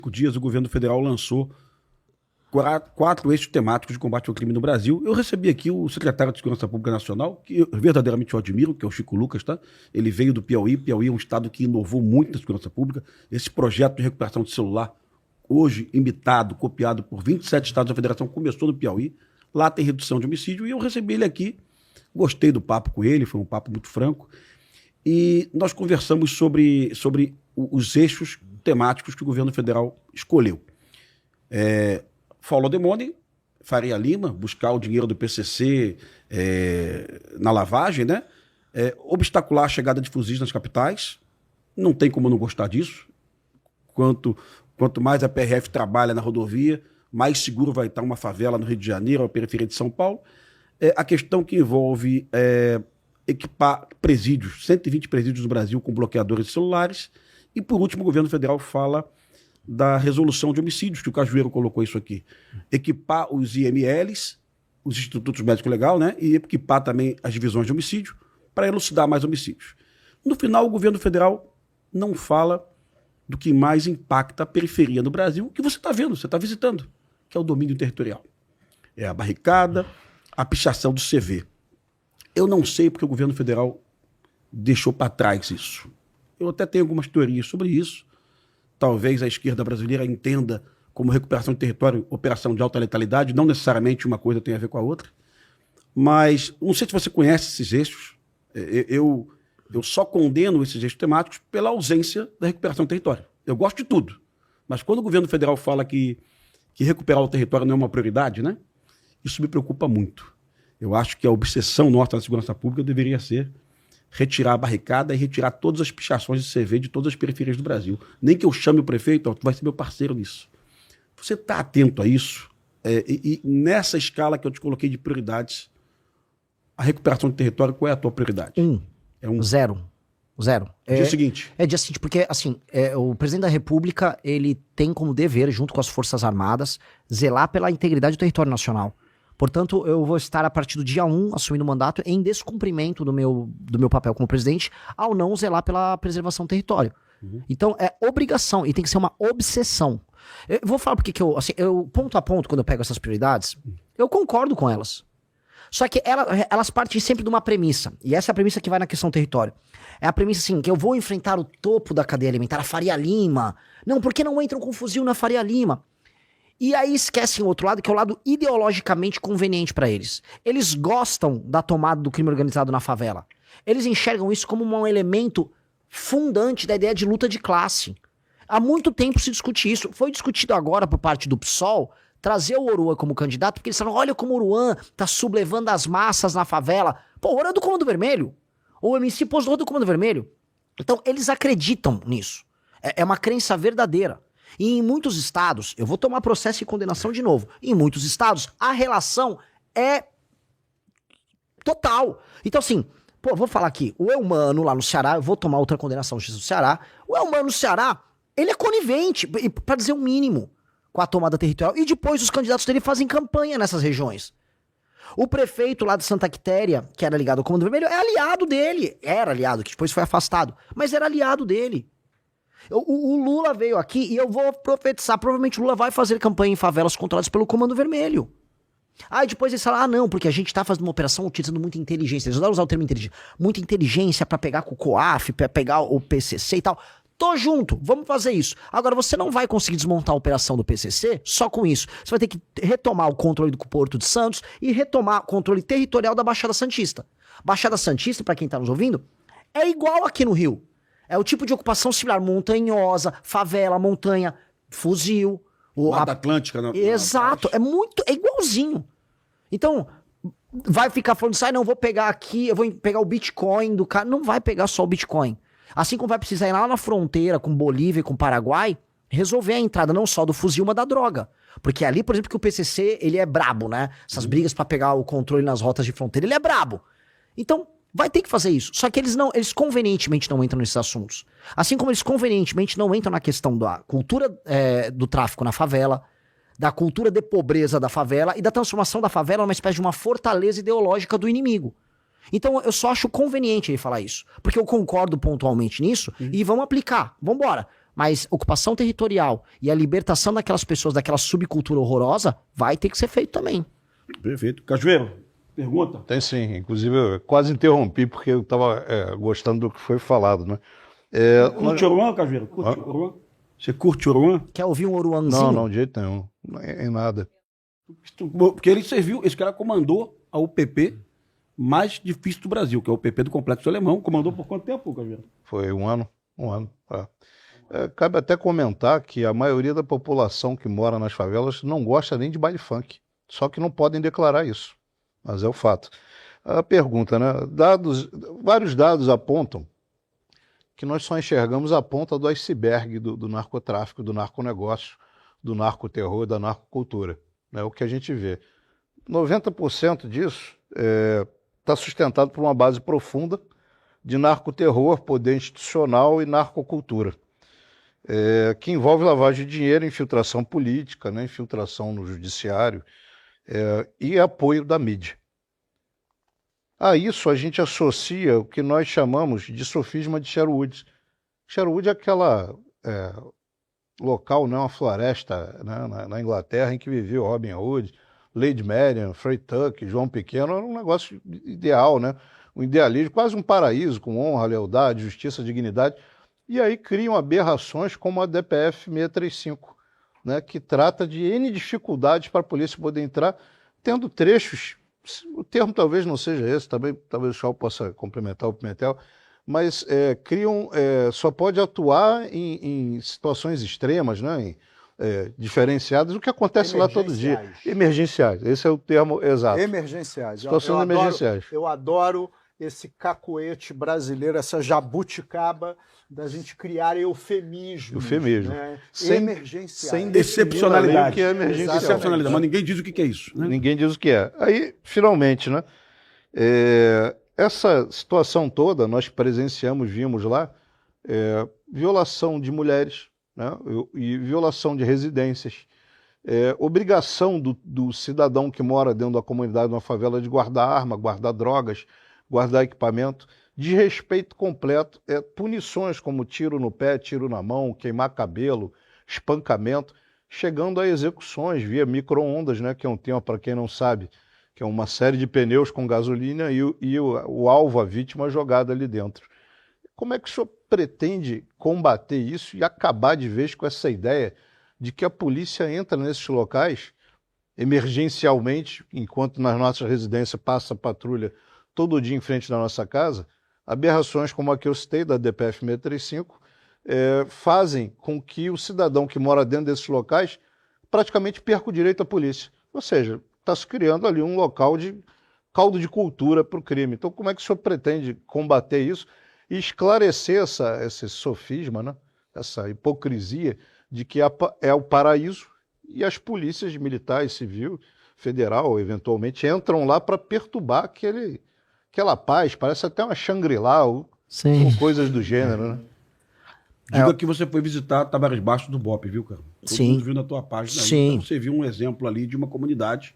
Dias, o governo federal lançou 4 eixos temáticos de combate ao crime no Brasil. Eu recebi aqui o secretário de Segurança Pública Nacional, que verdadeiramente eu admiro, que é o Chico Lucas, tá? Ele veio do Piauí. Piauí é um estado que inovou muito na segurança pública. Esse projeto de recuperação de celular, hoje imitado, copiado por 27 estados da federação, começou no Piauí. Lá tem redução de homicídio e eu recebi ele aqui. Gostei do papo com ele, foi um papo muito franco. E nós conversamos sobre os eixos temáticos que o governo federal escolheu. Follow the money, Faria Lima, buscar o dinheiro do PCC na lavagem, né? Obstacular a chegada de fuzis nas capitais, não tem como não gostar disso. Quanto mais a PRF trabalha na rodovia, mais seguro vai estar uma favela no Rio de Janeiro, a periferia de São Paulo. A questão que envolve equipar presídios, 120 presídios no Brasil com bloqueadores de celulares. E, por último, o governo federal fala da resolução de homicídios, que o Cajueiro colocou isso aqui. Equipar os IMLs, os Institutos Médico Legal, né? E equipar também as divisões de homicídio para elucidar mais homicídios. No final, o governo federal não fala do que mais impacta a periferia no Brasil, que você está vendo, você está visitando, que é o domínio territorial. É a barricada, a pichação do CV. Eu não sei porque o governo federal deixou para trás isso. Eu até tenho algumas teorias sobre isso. Talvez a esquerda brasileira entenda como recuperação de território, operação de alta letalidade, não necessariamente uma coisa tem a ver com a outra. Mas não sei se você conhece esses eixos. Eu só condeno esses eixos temáticos pela ausência da recuperação do território. Eu gosto de tudo. Mas quando o governo federal fala que recuperar o território não é uma prioridade, né? Isso me preocupa muito. Eu acho que a obsessão nossa da segurança pública deveria ser retirar a barricada e retirar todas as pichações de CV de todas as periferias do Brasil. Nem que eu chame o prefeito, tu vai ser meu parceiro nisso. Você está atento a isso? E nessa escala que eu te coloquei de prioridades, a recuperação do território, qual é a tua prioridade? Zero. Dia seguinte. Dia seguinte, porque assim, o presidente da República, ele tem como dever, junto com as Forças Armadas, zelar pela integridade do território nacional. Portanto, eu vou estar, a partir do dia 1, assumindo o mandato, em descumprimento do meu papel como presidente, ao não zelar pela preservação do território. Então, é obrigação, e tem que ser uma obsessão. Eu vou falar porque que eu, ponto a ponto, quando eu pego essas prioridades, eu concordo com elas. Só que elas partem sempre de uma premissa, e essa é a premissa que vai na questão do território. É a premissa, assim, que eu vou enfrentar o topo da cadeia alimentar, a Faria Lima. Não, por que não entram com fuzil na Faria Lima? E aí esquecem o outro lado, que é o lado ideologicamente conveniente para eles. Eles gostam da tomada do crime organizado na favela. Eles enxergam isso como um elemento fundante da ideia de luta de classe. Há muito tempo se discute isso. Foi discutido agora por parte do PSOL trazer o Oruan como candidato, porque eles falam, olha como o Oruan tá sublevando as massas na favela. Pô, o Oruan é do Comando Vermelho. O MC postou do Comando Vermelho. Então, eles acreditam nisso. É uma crença verdadeira. E em muitos estados, eu vou tomar processo e condenação de novo, em muitos estados a relação é total. Então assim, vou falar aqui, o Eumano lá no Ceará, eu vou tomar outra condenação no Ceará, o Eumano no Ceará, ele é conivente, para dizer o mínimo, com a tomada territorial, e depois os candidatos dele fazem campanha nessas regiões. O prefeito lá de Santa Quitéria, que era ligado ao Comando Vermelho, é aliado dele, era aliado, que depois foi afastado, mas era aliado dele. O Lula veio aqui e eu vou profetizar, provavelmente o Lula vai fazer campanha em favelas controladas pelo Comando Vermelho. Aí depois eles falam, não, porque a gente tá fazendo uma operação utilizando muita inteligência. Eles adoram usar o termo inteligência. Muita inteligência pra pegar com o COAF, pra pegar o PCC e tal. Tô junto, vamos fazer isso. Agora, você não vai conseguir desmontar a operação do PCC só com isso. Você vai ter que retomar o controle do Porto de Santos e retomar o controle territorial da Baixada Santista. Baixada Santista, pra quem tá nos ouvindo, é igual aqui no Rio. É o tipo de ocupação similar, montanhosa, favela, montanha, fuzil. Mata Atlântica. Exato, é igualzinho. Então, vai ficar falando assim, não, vou pegar aqui, eu vou pegar o Bitcoin do cara. Não vai pegar só o Bitcoin. Assim como vai precisar ir lá na fronteira com Bolívia e com Paraguai, resolver a entrada não só do fuzil, mas da droga. Porque ali, por exemplo, que o PCC, ele é brabo, né? Essas brigas pra pegar o controle nas rotas de fronteira, ele é brabo. Então, vai ter que fazer isso. Só que eles convenientemente não entram nesses assuntos. Assim como eles convenientemente não entram na questão da cultura do tráfico na favela, da cultura de pobreza da favela e da transformação da favela numa espécie de uma fortaleza ideológica do inimigo. Então eu só acho conveniente ele falar isso. Porque eu concordo pontualmente nisso e vamos aplicar. Vambora. Mas ocupação territorial e a libertação daquelas pessoas, daquela subcultura horrorosa, vai ter que ser feito também. Perfeito. Cajueiro, pergunta? Tem sim, inclusive eu quase interrompi porque eu estava gostando do que foi falado, né? Curte Oruan, Cajueiro? Curte Oruan? Você curte Oruan? Quer ouvir um oruanzinho? Não, de jeito nenhum, em nada. Porque ele serviu, esse cara comandou a UPP mais difícil do Brasil, que é o UPP do Complexo Alemão. Comandou por quanto tempo, Cajueiro? Foi um ano. Cabe até comentar que a maioria da população que mora nas favelas não gosta nem de baile funk, só que não podem declarar isso, mas é o fato. A pergunta, né? Vários dados apontam que nós só enxergamos a ponta do iceberg do narcotráfico, do narconegócio, do narcoterror, da narcocultura. É o que a gente vê. 90% disso está sustentado por uma base profunda de narcoterror, poder institucional e narcocultura, que envolve lavagem de dinheiro, infiltração política, né, infiltração no judiciário e apoio da mídia. A isso a gente associa o que nós chamamos de sofisma de Sherwood. Sherwood é aquela local, né, uma floresta, né, na Inglaterra em que viveu Robin Hood, Lady Marian, Fred Tuck, João Pequeno. Era um negócio ideal, né? Um idealismo, quase um paraíso, com honra, lealdade, justiça, dignidade. E aí criam aberrações como a DPF 635, né, que trata de N dificuldades para a polícia poder entrar, tendo trechos. O termo talvez não seja esse, também talvez o Chau possa complementar o Pimentel, mas só pode atuar em situações extremas, né, diferenciadas, o que acontece lá todo dia. Emergenciais, esse é o termo exato. Emergenciais. Situações emergenciais. Eu adoro esse cacoete brasileiro, essa jabuticaba da gente criar eufemismos. Eufemismo. Né? Emergenciais. Sem excepcionalidade. Que é emergencial. Excepcionalidade, mas ninguém diz o que é isso. Né? Ninguém diz o que é. Aí, finalmente, né? Essa situação toda, nós presenciamos, vimos lá, violação de mulheres, né? E violação de residências, obrigação do cidadão que mora dentro da comunidade, de uma favela, de guardar arma, guardar drogas, guardar equipamento, desrespeito completo, punições como tiro no pé, tiro na mão, queimar cabelo, espancamento, chegando a execuções via micro-ondas, né, que é um tema, para quem não sabe, que é uma série de pneus com gasolina e o alvo, a vítima, jogada ali dentro. Como é que o senhor pretende combater isso e acabar de vez com essa ideia de que a polícia entra nesses locais emergencialmente, enquanto nas nossas residências passa a patrulha todo dia em frente da nossa casa? Aberrações como a que eu citei, da DPF 635, fazem com que o cidadão que mora dentro desses locais praticamente perca o direito à polícia. Ou seja, está se criando ali um local de caldo de cultura para o crime. Então, como é que o senhor pretende combater isso e esclarecer esse sofisma, né? Essa hipocrisia de que é o paraíso e as polícias militar, civil, federal, eventualmente, entram lá para perturbar aquela paz, parece até uma Shangri-La ou coisas do gênero, né? Diga que você foi visitar Tavares Bastos do BOPE, viu, cara? Todo mundo viu na tua página. Sim. Aí. Então você viu um exemplo ali de uma comunidade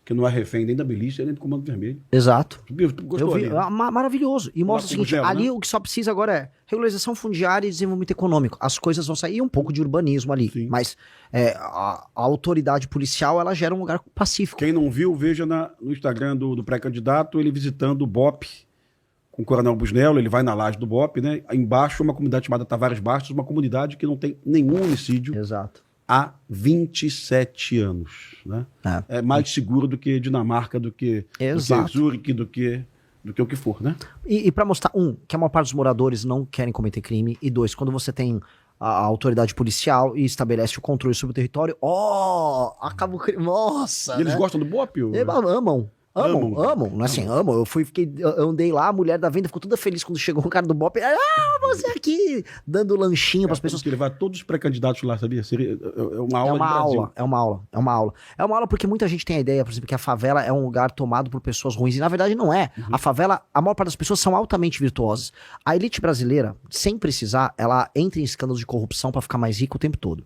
que não é refém nem da milícia, nem do Comando Vermelho. Exato. Tu gostou Eu vi, ali? maravilhoso. E mostra o seguinte, dela, ali né? o que só precisa agora é regularização fundiária e desenvolvimento econômico. As coisas vão sair, um pouco de urbanismo ali. Sim. Mas a autoridade policial, ela gera um lugar pacífico. Quem não viu, veja no Instagram do pré-candidato, ele visitando o BOPE com o Coronel Busnello, ele vai na laje do BOPE, né? Embaixo uma comunidade chamada Tavares Bastos, uma comunidade que não tem nenhum homicídio Exato. há 27 anos, né? É mais seguro do que Dinamarca, do que Zurique, do que o que for, né? E para mostrar, que a maior parte dos moradores não querem cometer crime, e dois, quando você tem a autoridade policial e estabelece o controle sobre o território, acaba o crime, nossa! E eles gostam do BOPE? Amam, assim, amam. Eu andei lá, a mulher da venda ficou toda feliz quando chegou o cara do BOPE. Você aqui, dando lanchinho pras pessoas. Que levar todos os pré-candidatos lá, sabia? É uma aula de Brasil. É uma aula porque muita gente tem a ideia, por exemplo, que a favela é um lugar tomado por pessoas ruins, e na verdade não é. A favela, a maior parte das pessoas são altamente virtuosas. A elite brasileira, sem precisar, ela entra em escândalos de corrupção pra ficar mais rica o tempo todo.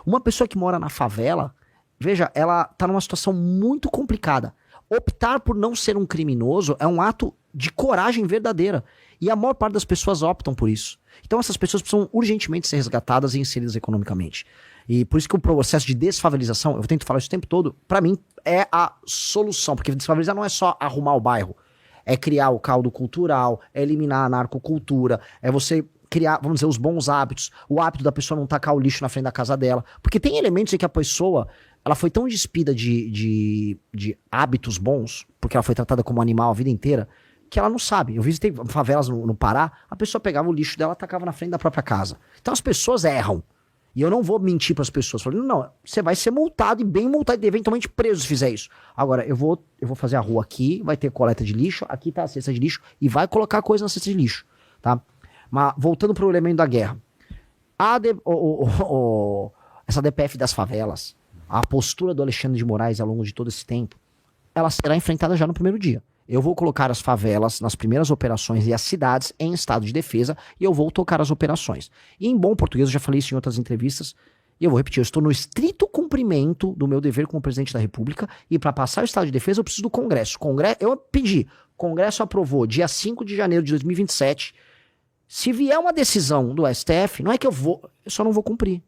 Uma pessoa que mora na favela, veja, ela tá numa situação muito complicada. Optar por não ser um criminoso é um ato de coragem verdadeira. E a maior parte das pessoas optam por isso. Então essas pessoas precisam urgentemente ser resgatadas e inseridas economicamente. E por isso que o processo de desfavelização, eu tento falar isso o tempo todo, pra mim é a solução, porque desfavorizar não é só arrumar o bairro, é criar o caldo cultural, é eliminar a narcocultura, é você criar, vamos dizer, os bons hábitos, o hábito da pessoa não tacar o lixo na frente da casa dela, porque tem elementos em que a pessoa, ela foi tão despida de hábitos bons, porque ela foi tratada como animal a vida inteira, que ela não sabe. Eu visitei favelas no Pará, a pessoa pegava o lixo dela e tacava na frente da própria casa. Então as pessoas erram. E eu não vou mentir para as pessoas. Falando, não, você vai ser multado e bem multado e eventualmente preso se fizer isso. Agora, eu vou fazer a rua aqui, vai ter coleta de lixo, aqui tá a cesta de lixo e vai colocar coisa na cesta de lixo, tá? Mas voltando pro elemento da guerra. Essa DPF das favelas, a postura do Alexandre de Moraes ao longo de todo esse tempo, ela será enfrentada já no primeiro dia. Eu vou colocar as favelas nas primeiras operações e as cidades em estado de defesa e eu vou tocar as operações. E em bom português, eu já falei isso em outras entrevistas, e eu vou repetir, eu estou no estrito cumprimento do meu dever como presidente da República e para passar o estado de defesa eu preciso do Congresso. Eu pedi, o Congresso aprovou dia 5 de janeiro de 2027. Se vier uma decisão do STF, não é que eu só não vou cumprir.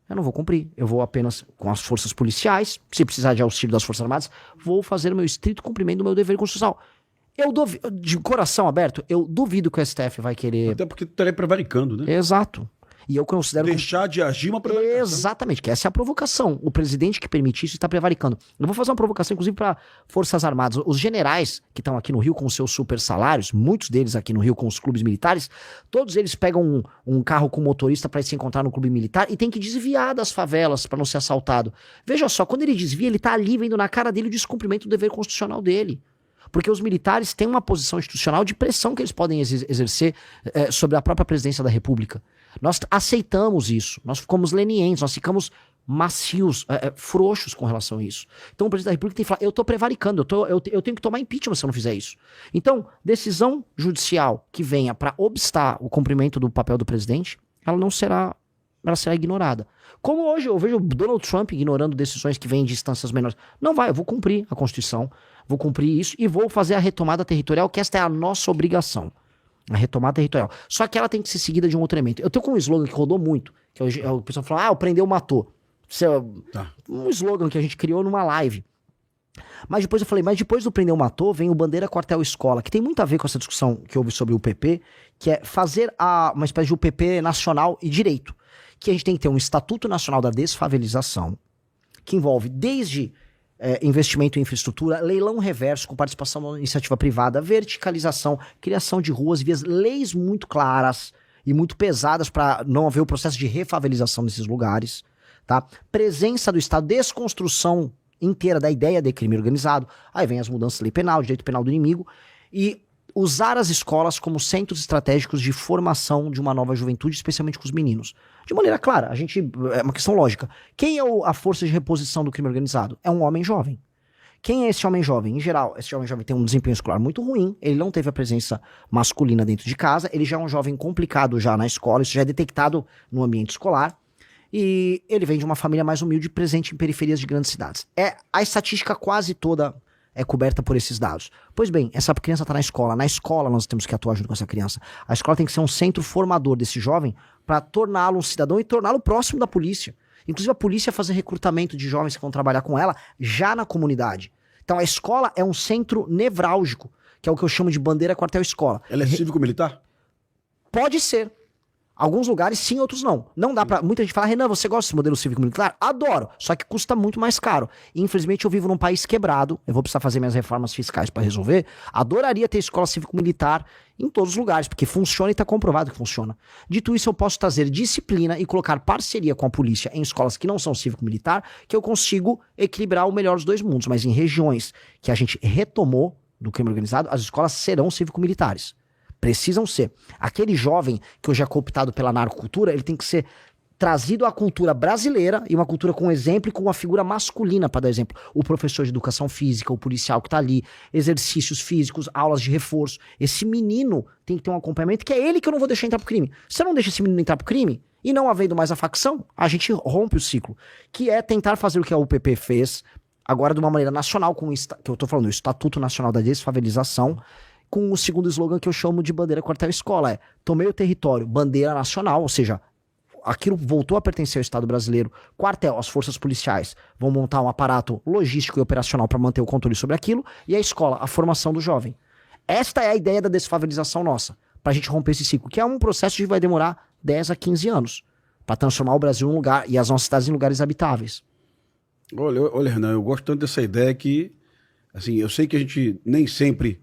Eu não vou cumprir. Eu vou apenas com as forças policiais, se precisar de auxílio das Forças Armadas, vou fazer o meu estrito cumprimento do meu dever constitucional. Eu duvido, de coração aberto, eu duvido que o STF vai querer... Até porque estaria prevaricando, né? Exato. E eu considero... Deixar de agir uma prevaricação. Exatamente, que essa é a provocação. O presidente que permite isso está prevaricando. Eu vou fazer uma provocação, inclusive, para Forças Armadas. Os generais que estão aqui no Rio com seus super salários, muitos deles aqui no Rio com os clubes militares, todos eles pegam um carro com motorista para se encontrar no clube militar e tem que desviar das favelas para não ser assaltado. Veja só, quando ele desvia, ele está ali vendo na cara dele o descumprimento do dever constitucional dele. Porque os militares têm uma posição institucional de pressão que eles podem exercer sobre a própria presidência da República. Nós aceitamos isso, nós ficamos lenientes, nós ficamos macios, frouxos com relação a isso. Então o presidente da República tem que falar, eu estou prevaricando, eu tenho que tomar impeachment se eu não fizer isso. Então, decisão judicial que venha para obstar o cumprimento do papel do presidente, ela será ignorada. Como hoje eu vejo o Donald Trump ignorando decisões que vêm de instâncias menores. Não vai, eu vou cumprir a Constituição, vou cumprir isso e vou fazer a retomada territorial, que esta é a nossa obrigação. A retomada territorial. Só que ela tem que ser seguida de um outro elemento. Eu tenho com um slogan que rodou muito, que o pessoal fala, o prendeu, matou. Isso é um slogan que a gente criou numa live. Mas depois eu falei, depois do prendeu, matou, vem o bandeira, quartel, escola, que tem muito a ver com essa discussão que houve sobre o UPP, que é fazer uma espécie de UPP nacional e direito. Que a gente tem que ter um Estatuto Nacional da Desfavelização, que envolve desde investimento em infraestrutura, leilão reverso com participação da iniciativa privada, verticalização, criação de ruas e vias, leis muito claras e muito pesadas para não haver o processo de refavelização desses lugares, tá? Presença do Estado, desconstrução inteira da ideia de crime organizado, aí vem as mudanças da lei penal, direito penal do inimigo, e usar as escolas como centros estratégicos de formação de uma nova juventude, especialmente com os meninos. De maneira clara, é uma questão lógica. Quem é a força de reposição do crime organizado? É um homem jovem. Quem é esse homem jovem? Em geral, esse homem jovem tem um desempenho escolar muito ruim, ele não teve a presença masculina dentro de casa, ele já é um jovem complicado já na escola, isso já é detectado no ambiente escolar, e ele vem de uma família mais humilde, presente em periferias de grandes cidades. A estatística quase toda é coberta por esses dados. Pois bem, essa criança está na escola nós temos que atuar junto com essa criança. A escola tem que ser um centro formador desse jovem para torná-lo um cidadão e torná-lo próximo da polícia. Inclusive a polícia fazer recrutamento de jovens que vão trabalhar com ela já na comunidade. Então a escola é um centro nevrálgico, que é o que eu chamo de bandeira quartel escola. Ela é cívico-militar? Pode ser. Alguns lugares sim, outros não. Não dá pra... Muita gente fala, Renan, você gosta desse modelo cívico-militar? Adoro, só que custa muito mais caro. E, infelizmente eu vivo num país quebrado, eu vou precisar fazer minhas reformas fiscais para resolver. Adoraria ter escola cívico-militar em todos os lugares, porque funciona e tá comprovado que funciona. Dito isso, eu posso trazer disciplina e colocar parceria com a polícia em escolas que não são cívico-militar, que eu consigo equilibrar o melhor dos dois mundos. Mas em regiões que a gente retomou do crime organizado, as escolas serão cívico-militares. Precisam ser. Aquele jovem que hoje é cooptado pela narcocultura, ele tem que ser trazido à cultura brasileira e uma cultura com exemplo e com uma figura masculina, para dar exemplo. O professor de educação física, o policial que tá ali, exercícios físicos, aulas de reforço. Esse menino tem que ter um acompanhamento, que é ele que eu não vou deixar entrar pro crime. Se eu não deixo esse menino entrar pro crime, e não havendo mais a facção, a gente rompe o ciclo. Que é tentar fazer o que a UPP fez, agora de uma maneira nacional, que eu tô falando, o Estatuto Nacional da Desfavelização, com o segundo slogan que eu chamo de bandeira quartel escola, tomei o território, bandeira nacional, ou seja, aquilo voltou a pertencer ao Estado brasileiro, quartel, as forças policiais vão montar um aparato logístico e operacional para manter o controle sobre aquilo, e a escola, a formação do jovem. Esta é a ideia da desfavelização nossa, para a gente romper esse ciclo, que é um processo que vai demorar 10 a 15 anos, para transformar o Brasil num lugar, e as nossas cidades em lugares habitáveis. Olha, Renan, eu gosto tanto dessa ideia que, assim, eu sei que a gente nem sempre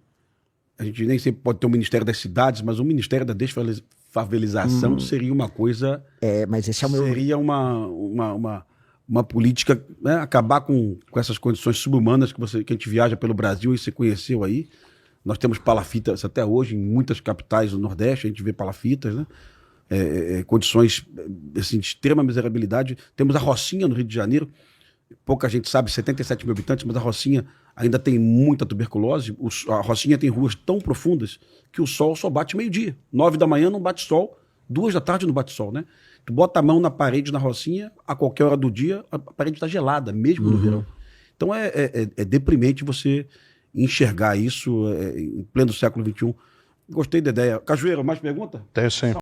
pode ter o Ministério das Cidades, mas o Ministério da Desfavelização seria uma coisa... Mas esse é o meu... Seria uma política, né, acabar com essas condições subhumanas que a gente viaja pelo Brasil e você conheceu aí. Nós temos palafitas até hoje em muitas capitais do Nordeste, a gente vê palafitas, né? Condições assim, de extrema miserabilidade. Temos a Rocinha no Rio de Janeiro, pouca gente sabe, 77 mil habitantes, mas a Rocinha ainda tem muita tuberculose. A Rocinha tem ruas tão profundas que o sol só bate meio-dia. 9 da manhã não bate sol, 2 da tarde não bate sol, né? Tu bota a mão na parede na Rocinha, a qualquer hora do dia, a parede está gelada, mesmo no verão. Então é deprimente você enxergar isso em pleno século XXI. Gostei da ideia. Cajueiro, mais pergunta? Tem sim.